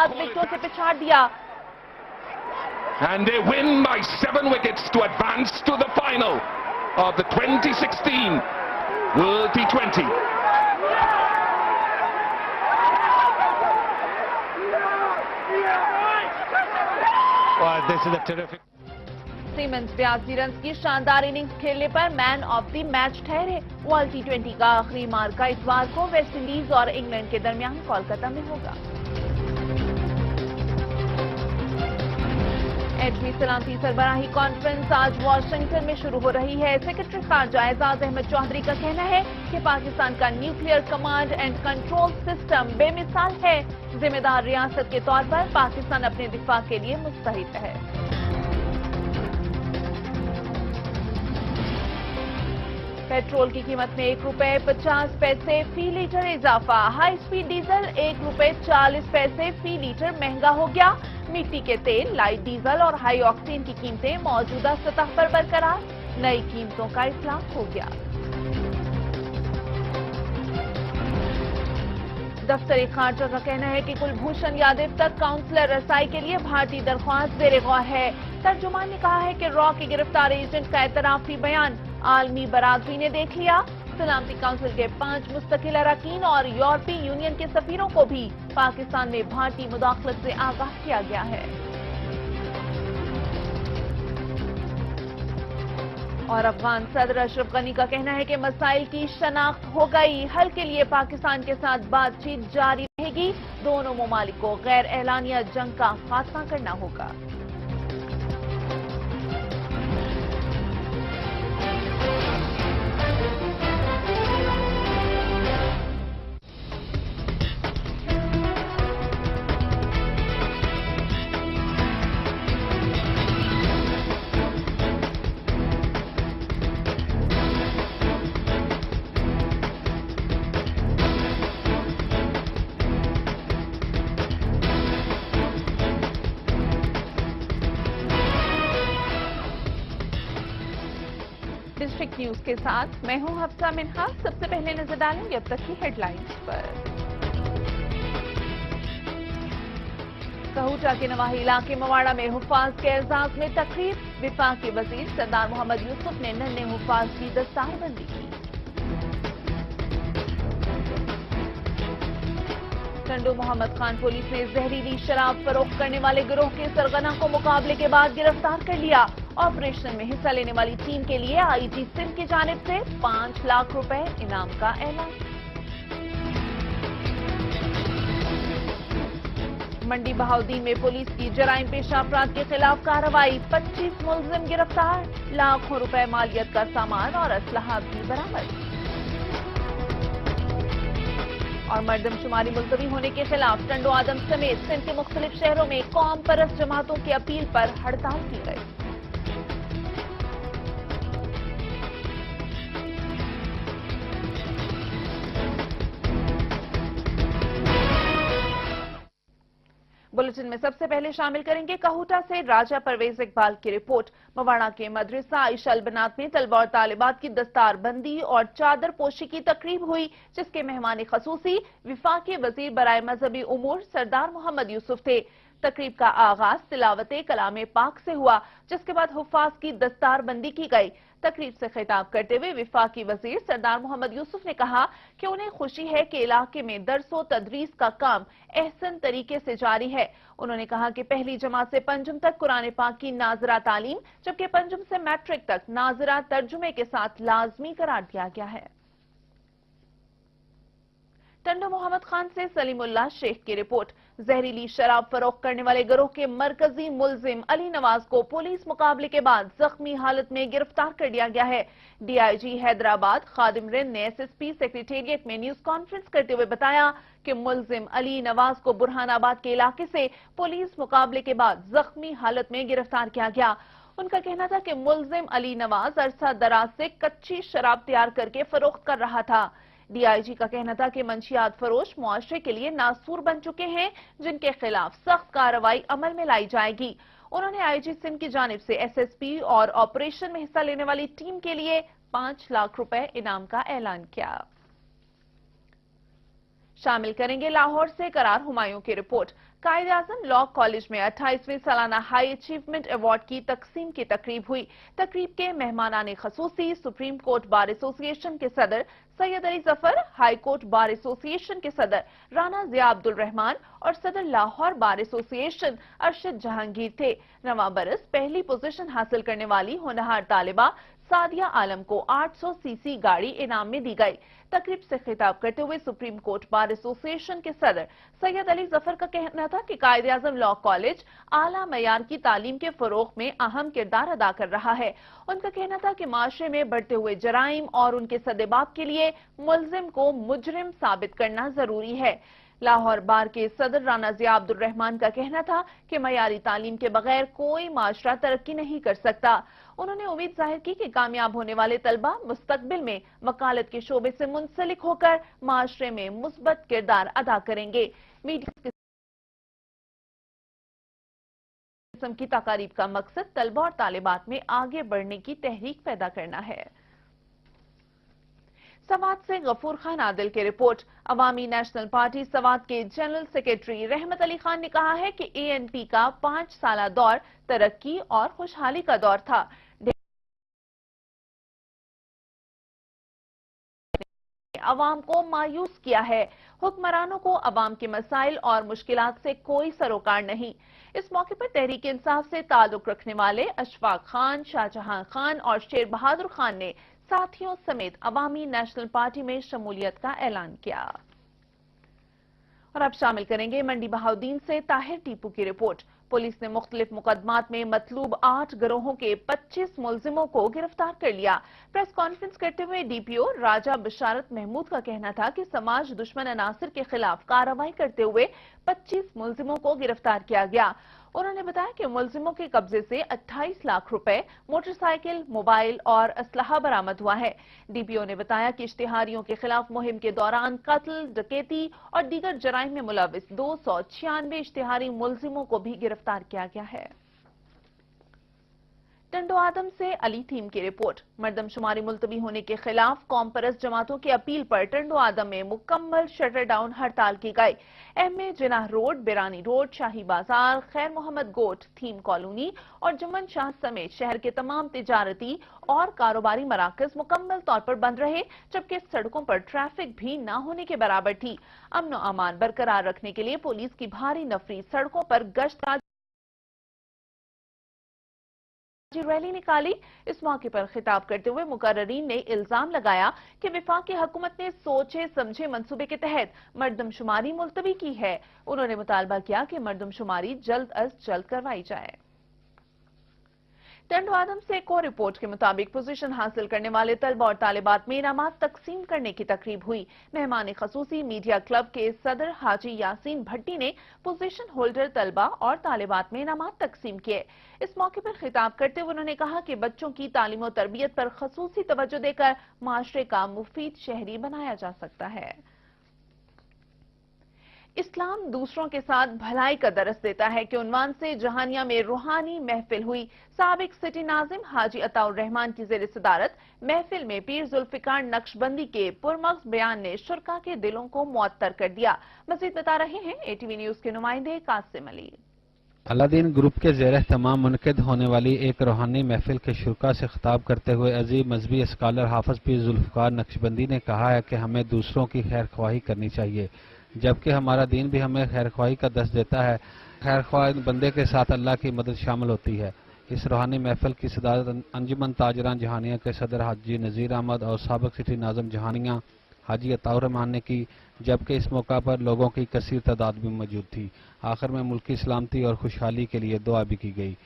7 विकेटों से पिछाड़ दिया। And they win by 7 wickets to advance to the final of the 2016 World T20. Well, this is a terrific. Siemens 82 run की शानदार innings खेलने पर man of the match ठहरे। World T20 का आखिरी मार्का इतवार को वेस्ट इंडीज और इंग्लैंड के दरमियान कोलकाता में होगा। एटमी सलामती सरबराही कॉन्फ्रेंस आज वाशिंगटन में शुरू हो रही है। सेक्रेटरी खारजा एजाज अहमद चौधरी का कहना है कि पाकिस्तान का nuclear command and control system बेमिसाल है। जिम्मेदार रियासत के तौर पर पाकिस्तान अपने दिफा के लिए मुस्तहिद है। पेट्रोल की कीमत में ₹1.50 फी लीटर इजाफा। हाई स्पीड डीजल ₹1.40 फी लीटर महंगा हो गया। मिट्टी के तेल, लाइट डीजल और हाई ऑक्टेन की कीमतें मौजूदा सतह पर बरकरार। नई कीमतों का इतलाक हो गया। दफ्तर खारजा का कहना है कि कुलभूषण यादव तक काउंसलर रसाई के लिए भारतीय दरख्वास्त ज़ेर गौर है। तर्जुमान ने कहा है कि रॉ के गिरफ्तार एजेंट का एतराफी बयान आलमी बरादरी ने देख लिया। सलामती काउंसिल के 5 मुस्तकिल अरकान और यूरोपीय यूनियन के सफीरों को भी पाकिस्तान में भारतीय मुदाखलत से आगाह किया गया है। और अफगान सदर अशरफ गनी का कहना है कि मसाइल की शनाख्त हो गई। हल के लिए पाकिस्तान के साथ बातचीत जारी रहेगी। दोनों ममालिक को गैर एलानिया जंग का खात्मा करना होगा। डिस्ट्रिक्ट न्यूज के साथ मैं हूं हफ्सा मिन्हा। सबसे पहले नजर डालेंगे अब तक की हेडलाइंस पर। कहूटा के नवाही इलाके मवाड़ा में हुफाज के एजाज में तकरीब। विफाकी वजीर सरदार मोहम्मद यूसुफ ने नन्हे हुफाज की दस्तारबंदी की। टंडू मोहम्मद खान पुलिस ने जहरीली शराब फरोख्त करने वाले गिरोह के सरगना को मुकाबले के बाद गिरफ्तार कर लिया। ऑपरेशन में हिस्सा लेने वाली टीम के लिए आईजी सिंध की जानिब से 5 लाख रुपए इनाम का ऐलान। मंडी बहाउद्दीन में पुलिस की जराइम पेशा अफराद के खिलाफ कार्रवाई। 25 मुलजिम गिरफ्तार। लाखों रुपए मालियत का सामान और असलहा भी बरामद। और मर्दमशुमारी मुलतवी होने के खिलाफ टंडो आदम समेत सिंध के मुख्तलिफ शहरों में कौम परस्त जमातों की अपील पर हड़ताल की गई। बुलेटिन में सबसे पहले शामिल करेंगे कहूटा से राजा परवेज इकबाल की रिपोर्ट। मवाड़ा के मदरसा आइशा अलबनात में तलबा और तालिबात की दस्तारबंदी और चादर पोशी की तकरीब हुई, जिसके मेहमान खसूसी विफाकी वजीर बराए मजहबी उमूर सरदार मोहम्मद यूसुफ थे। तकरीब का आगाज तिलावत कलाम पाक से हुआ, जिसके बाद हुफाज की दस्तारबंदी की गई। तकरीब से खिताब करते हुए विफाकी वजीर सरदार मोहम्मद यूसुफ ने कहा कि उन्हें खुशी है कि इलाके में दरसो तदरीस का काम एहसन तरीके से जारी है। उन्होंने कहा कि पहली जमात से पंजम तक कुरान पाक की नाजरा तालीम, जबकि पंजम से मैट्रिक तक नाजरा तर्जुमे के साथ लाजमी करार दिया गया है। टंडो मोहम्मद खान से सलीमुल्लाह शेख की रिपोर्ट। जहरीली शराब फरोख्त करने वाले गिरोह के मरकजी मुलजिम अली नवाज को पुलिस मुकाबले के बाद जख्मी हालत में गिरफ्तार कर लिया गया है। डीआईजी हैदराबाद खादिम रिंद ने एसएसपी सेक्रेटेरिएट में न्यूज कॉन्फ्रेंस करते हुए बताया कि मुलजिम अली नवाज को बुरहानाबाद के इलाके से पुलिस मुकाबले के बाद जख्मी हालत में गिरफ्तार किया गया। उनका कहना था कि मुलजिम अली नवाज अरसा दराज से कच्ची शराब तैयार करके फरोख्त कर रहा था। डीआईजी का कहना था कि मंशियात फरोश मुआशरे के लिए नासूर बन चुके हैं, जिनके खिलाफ सख्त कार्रवाई अमल में लाई जाएगी। उन्होंने आईजी सिंध की जानिब से एसएसपी और ऑपरेशन में हिस्सा लेने वाली टीम के लिए 5 लाख रुपए इनाम का ऐलान किया। शामिल करेंगे लाहौर से करार हुमायूं की रिपोर्ट। कायद आजम लॉ कॉलेज में 28वें सालाना हाई अचीवमेंट अवार्ड की तकसीम की तकरीब हुई। तकरीब के मेहमानाने खसूसी सुप्रीम कोर्ट बार एसोसिएशन के सदर Syed Ali Zafar, high court bar association के सदर राना जिया अब्दुल रहमान और सदर लाहौर बार एसोसिएशन अरशद जहांगीर थे। रवां बरस पहली पोजीशन हासिल करने वाली होनहार तालिबा सादिया आलम को 800 सीसी गाड़ी इनाम में दी गई। तकरीब से खिताब करते हुए सुप्रीम कोर्ट बार एसोसिएशन के सदर सैयद अली जफर का कहना था कि कायद आजम लॉ कॉलेज आला मयार की तालीम के फरोग में अहम किरदार अदा कर रहा है। उनका कहना था कि माशरे में बढ़ते हुए जराइम और उनके सदेबाब के लिए मुलजिम को मुजरिम साबित करना जरूरी है। लाहौर बार के सदर राना जिया अब्दुल रहमान का कहना था कि मयारी तालीम के बगैर कोई माशरा तरक्की नहीं कर सकता। उन्होंने उम्मीद जाहिर की कि कामयाब होने वाले तलबा मुस्तकबिल में वकालत के शोबे से मुंसलिक होकर माशरे में मुस्बत किरदार अदा करेंगे। मीडिया किस्म की तकारीब का मकसद तलबा और तालिबात में आगे बढ़ने की तहरीक पैदा करना है। सवात से गफूर खान आदिल की रिपोर्ट। अवामी नेशनल पार्टी सवात के जनरल सेक्रेटरी रहमत अली खान ने कहा है कि एएनपी का 5 साला दौर तरक्की और खुशहाली का दौर था। अवाम को मायूस किया है। हुक्मरानों को अवाम के मसाइल और मुश्किलात से कोई सरोकार नहीं। इस मौके पर तहरीक इंसाफ से ताल्लुक रखने वाले अशफाक खान, शाहजहां खान और शेर बहादुर खान ने साथियों समेत अवामी नेशनल पार्टी में शमूलियत का ऐलान किया। और अब शामिल करेंगे मंडी बहाउद्दीन से ताहिर टीपू की रिपोर्ट। पुलिस ने मुख्तलिफ मुकदमात में मतलूब 8 गिरोहों के 25 मुलजिमों को गिरफ्तार कर लिया। प्रेस कॉन्फ्रेंस करते हुए डीपीओ राजा बिशारत महमूद का कहना था कि समाज दुश्मन अनासिर के खिलाफ कार्रवाई करते हुए 25 मुलजिमों को गिरफ्तार किया गया। उन्होंने बताया कि मुलजिमों के कब्जे से 28 लाख रुपए, मोटरसाइकिल, मोबाइल और असलहा बरामद हुआ है। डीपीओ ने बताया कि इश्तिहारियों के खिलाफ मुहिम के दौरान कत्ल, डकैती और दीगर जराइम में मुलविस 296 इश्तिहारी मुलजिमों को भी गिरफ्तार किया गया है। टंडो आदम से अली थीम की रिपोर्ट। मर्दमशुमारी मुलतवी होने के खिलाफ कौम परस्त जमातों की अपील पर टंडो आदम में मुकम्मल शटर डाउन हड़ताल की गई। एमए जिनाह रोड, बिरानी रोड, शाही बाजार, खैर मोहम्मद गोट, थीम कॉलोनी और जुम्मन शाह समेत शहर के तमाम तिजारती और कारोबारी मराकज मुकम्मल तौर पर बंद रहे, जबकि सड़कों पर ट्रैफिक भी न होने के बराबर थी। अमन और अमान बरकरार रखने के लिए पुलिस की भारी नफरी सड़कों पर गश्त रैली निकाली। इस मौके पर खिताब करते हुए मुकर्ररीन ने इल्जाम लगाया कि वफाकी हुकूमत ने सोचे समझे मंसूबे के तहत मर्दमशुमारी मुलतवी की है। उन्होंने मुतालबा किया कि मर्दमशुमारी जल्द अज जल्द करवाई जाए। टंडो आदम से एक और रिपोर्ट के मुताबिक पोजीशन हासिल करने वाले तलबा और तालिबात में इनामात तकसीम करने की तकरीब हुई। मेहमान खसूसी मीडिया क्लब के सदर हाजी यासीन भट्टी ने पोजीशन होल्डर तलबा और तालिबात में इनामात तकसीम किए। इस मौके पर खिताब करते हुए उन्होंने कहा कि बच्चों की तालीम और तरबियत पर खसूसी तवज्जो देकर माशरे का मुफीद शहरी बनाया जा सकता है। इस्लाम दूसरों के साथ भलाई का दरस देता है कि उन्वान से जहानिया में रूहानी महफिल हुई। साबिक सिटी नाजिम हाजी अताउर रहमान की ज़ेर सदारत महफिल में पीर जुल्फिकार नक्शबंदी के पुरमग्ज बयान ने शुरका के दिलों को मुअत्तर कर दिया। मज़ीद बता रहे हैं एटीवी न्यूज के नुमाइंदे कासिम अली। अलादीन ग्रुप के ज़ेर तमाम मुनक़िद होने वाली एक रूहानी महफिल के शुरका से खिताब करते हुए अजीम मजहबी स्कॉलर हाफिज पीर जुल्फिकार नक्शबंदी ने कहा है कि हमें दूसरों की खैर ख्वाही करनी चाहिए, जबकि हमारा दीन भी हमें खैर ख्वाही का दर्ज देता है। खैर ख्वाह बंदे के साथ अल्लाह की मदद शामिल होती है। इस रूहानी महफिल की सदारत अंजुमन ताजरान जहानिया के सदर हाजी नज़ीर अहमद और साबिक सिटी नाज़िम जहानिया हाजी अताउर रहमान ने की, जबकि इस मौका पर लोगों की कसीर तादाद भी मौजूद थी। आखिर में मुल्क की सलामती और खुशहाली के लिए दुआ भी की गई।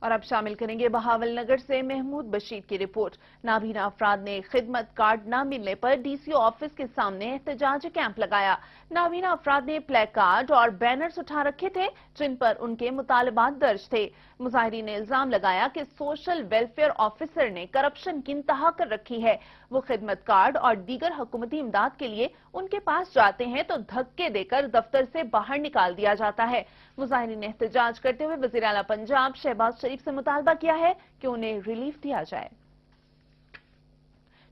और अब शामिल करेंगे बहावल नगर से महमूद बशीर की रिपोर्ट। नाबीना अफराद ने खिदमत कार्ड न मिलने पर डीसीओ ऑफिस के सामने एहतजाजी कैंप लगाया। नाबीना अफराद ने प्लेक कार्ड और बैनर्स उठा रखे थे जिन पर उनके मुतालबात दर्ज थे। मुजाहिरीन ने इल्जाम लगाया कि सोशल वेलफेयर ऑफिसर ने करप्शन की इंतहा कर रखी है। वो खिदमत कार्ड और दीगर हुकूमती इमदाद के लिए उनके पास जाते हैं तो धक्के देकर दफ्तर से बाहर निकाल दिया जाता है। मुजाहिरीन ने एहतजाज करते हुए वज़ीर आला पंजाब शहबाज शरीफ से मुतालबा किया है कि उन्हें रिलीफ दिया जाए।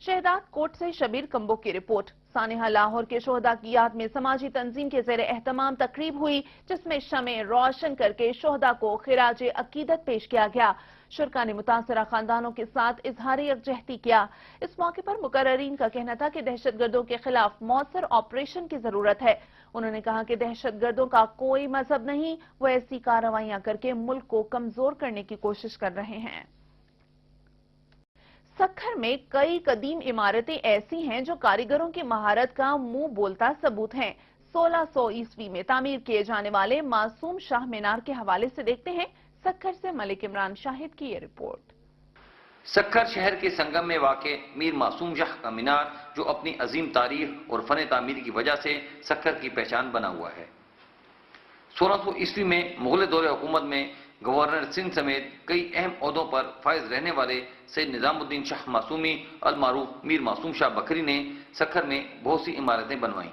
शहदाद कोट से शबीर कंबो की रिपोर्ट। सानेहा लाहौर के शोहदा की याद में समाजी तंजीम के ज़ेरे एहतमाम तकरीब हुई, जिसमें शमे रोशन करके शोहदा को खिराज अकीदत पेश किया गया। शुरका ने मुतासरा खानदानों के साथ इजहार यकजहती किया। इस मौके पर मुकर्ररीन का कहना था कि दहशतगर्दों के खिलाफ मौसर ऑपरेशन की जरूरत है। उन्होंने कहा कि दहशतगर्दों का कोई मजहब नहीं, वो ऐसी कार्रवाइयां करके मुल्क को कमजोर करने की कोशिश कर रहे हैं। सक्खर में कई कदीम इमारतें ऐसी हैं जो कारीगरों की महारत का मुंह बोलता सबूत हैं। 1600 ईस्वी में तामीर किए जाने वाले मासूम शाह मीनार के हवाले से देखते हैं सक्खर से मलिक इमरान शाहिद की ये रिपोर्ट। सक्खर शहर के संगम में वाक़े मीर मासूम शाह का मीनार, जो अपनी अजीम तारीख और फन तामीर की वजह से सक्खर की पहचान बना हुआ है। 1600 ईस्वी में मुगल दौरे हुकूमत में गवर्नर सिंध समेत कई अहम ओहदों पर फायज रहने वाले सैयद निजामुद्दीन शाह मासूमी अल मारूफ मीर मासूम शाह बकरी ने सक्खर में बहुत सी इमारतें बनवाईं।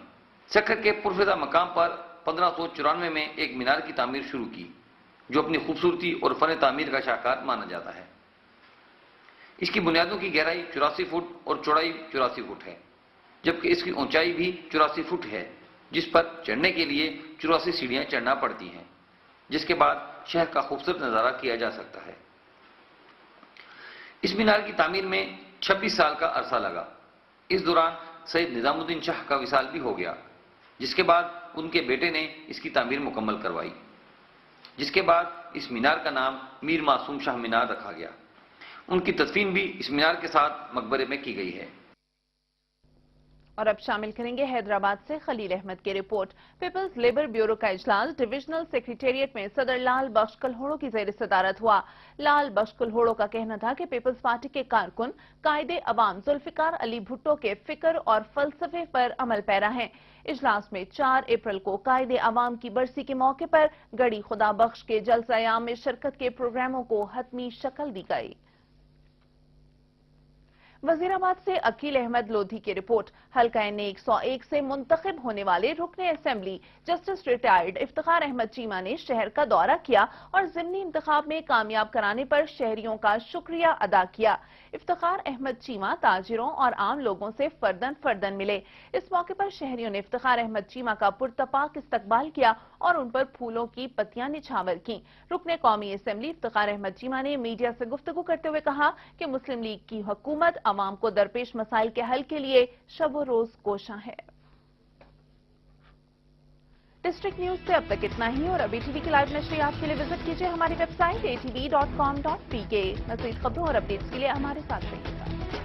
सक्खर के पुरफिदा मकाम पर 1594 में एक मीनार की तामीर शुरू की, जो अपनी खूबसूरती और फन तामीर का शाहकार माना जाता है। इसकी बुनियादों की गहराई 84 फुट और चौड़ाई 84 फुट है, जबकि इसकी ऊंचाई भी 84 फुट है, जिस पर चढ़ने के लिए 84 सीढ़ियां चढ़ना पड़ती हैं, जिसके बाद शहर का खूबसूरत नजारा किया जा सकता है। इस मीनार की तामीर में 26 साल का अरसा लगा। इस दौरान सैयद निजामुद्दीन शाह का विसाल भी हो गया, जिसके बाद उनके बेटे ने इसकी तामीर मुकम्मल करवाई, जिसके बाद इस मीनार का नाम मीर मासूम शाह मीनार रखा गया। उनकी तदफीन भी इस मीनार के साथ मकबरे में की गई है। और अब शामिल करेंगे हैदराबाद से खलील अहमद की रिपोर्ट। पीपल्स लेबर ब्यूरो का इजलास डिविजनल सेक्रेटेरिएट में सदर लाल बख्श कलहोड़ो की ज़ेर सदारत हुआ। लाल बख्श कलहोड़ो का कहना था कि पीपल्स पार्टी के कारकुन कायदे अवाम जुल्फिकार अली भुट्टो के फिक्र और फलसफे पर अमल पैरा हैं। इजलास में 4 अप्रैल को कायदे अवाम की बरसी के मौके पर गड़ी खुदा बख्श के जलसा-ए-आम में शिरकत के प्रोग्रामों को हतमी शक्ल दी गई। वजीराबाद से अकील अहमद लोधी की रिपोर्ट। हल्का एन 101 से मुंतखब होने वाले रुकने assembly justice retired Iftikhar Ahmed Cheema ने शहर का दौरा किया और ज़िमनी इंतखाब में कामयाब कराने पर शहरियों का शुक्रिया अदा किया। इफ्तिखार अहमद चीमा ताजिरों और आम लोगों से फर्दन फर्दन मिले। इस मौके पर शहरियों ने इफ्तिखार अहमद चीमा का पुरतपाक इस्तकबाल किया और उन पर फूलों की पत्तियां निछावर की। रुकने कौमी असेंबली इफ्तिखार अहमद चीमा ने मीडिया से गुफ्तगू करते हुए कहा कि मुस्लिम लीग की हुकूमत अवाम को दरपेश मसाइल के हल के लिए शब रोज कोशा है। डिस्ट्रिक्ट न्यूज से अब तक इतना ही, और अब ATV की लाइव नशरियात के लिए विजिट कीजिए हमारी वेबसाइट atv.com.pk। मज़ीद खबरों और अपडेट्स के लिए हमारे साथ रहिएगा।